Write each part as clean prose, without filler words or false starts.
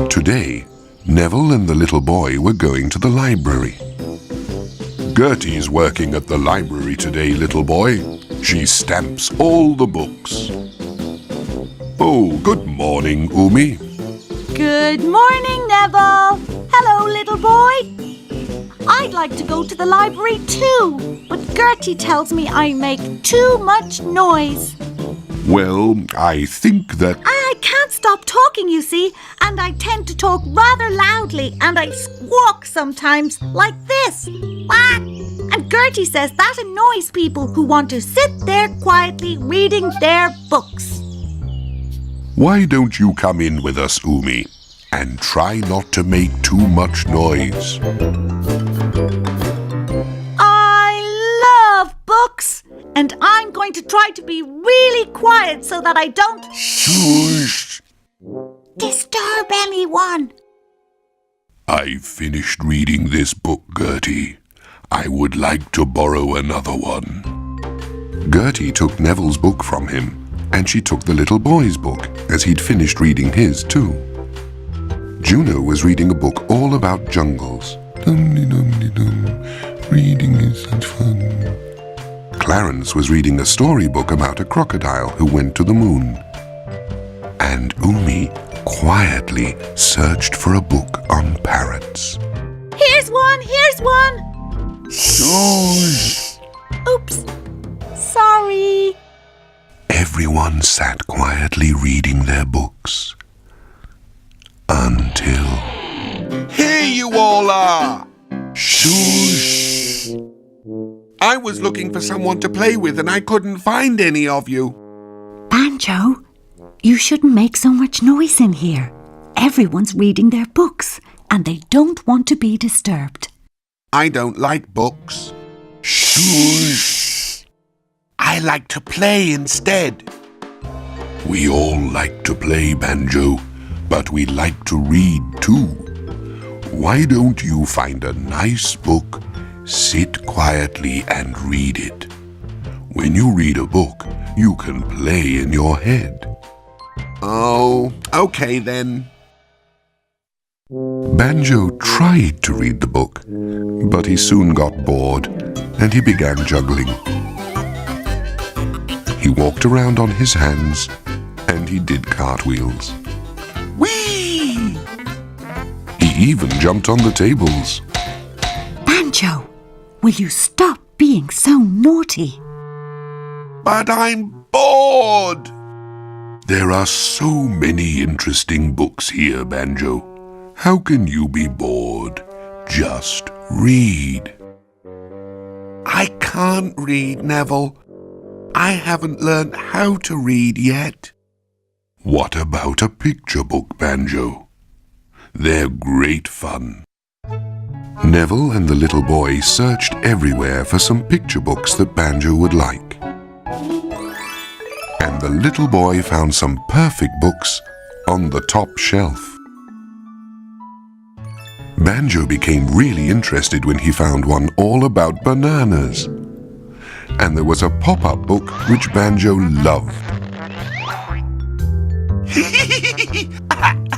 Today, Neville and the little boy were going to the library. Gertie's working at the library today, little boy. She stamps all the books. Oh, good morning, Umi. Good morning, Neville. Hello, little boy. I'd like to go to the library too, but Gertie tells me I make too much noise. Well, I think that... I can't stop talking, you see, and I tend to talk rather loudly, and I squawk sometimes like this. Quack! And Gertie says that annoys people who want to sit there quietly reading their books. Why don't you come in with us, Umi, and try not to make too much noise? I love books, and I'm going to try to be really quiet so that I don't Shush! disturb anyone. I've finished reading this book, Gertie. I would like to borrow another one. Gertie took Neville's book from him, and she took the little boy's book, as he'd finished reading his too. Juno was reading a book all about jungles. Dum-de-dum-de-dum, reading is such fun. Clarence was reading a storybook about a crocodile who went to the moon. And Umi quietly searched for a book on parrots. Here's one, here's one. Shush! Oops, sorry. Everyone sat quietly reading their books. Until... Here you all are! Shush! I was looking for someone to play with and I couldn't find any of you. Banjo, you shouldn't make so much noise in here. Everyone's reading their books and they don't want to be disturbed. I don't like books. Shush! I like to play instead. We all like to play, Banjo, but we like to read too. Why don't you find a nice book, sit quietly and read it? When you read a book, you can play in your head. Oh, okay then. Banjo tried to read the book, but he soon got bored and he began juggling. He walked around on his hands and he did cartwheels. Whee! He even jumped on the tables. Banjo, will you stop being so naughty? But I'm bored. There are so many interesting books here, Banjo. How can you be bored? Just read. I can't read, Neville. I haven't learned how to read yet. What about a picture book, Banjo? They're great fun. Neville and the little boy searched everywhere for some picture books that Banjo would like. And the little boy found some perfect books on the top shelf. Banjo became really interested when he found one all about bananas. And there was a pop-up book which Banjo loved.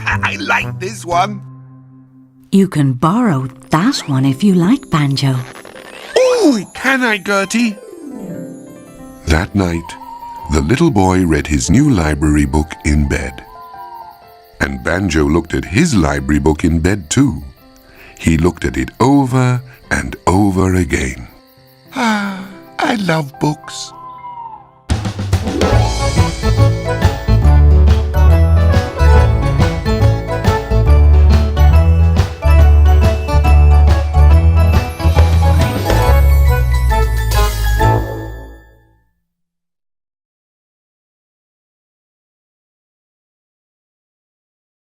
I like this one. You can borrow that one if you like, Banjo. Oh, can I, Gertie? That night, the little boy read his new library book in bed. And Banjo looked at his library book in bed too. He looked at it over and over again. Ah, I love books.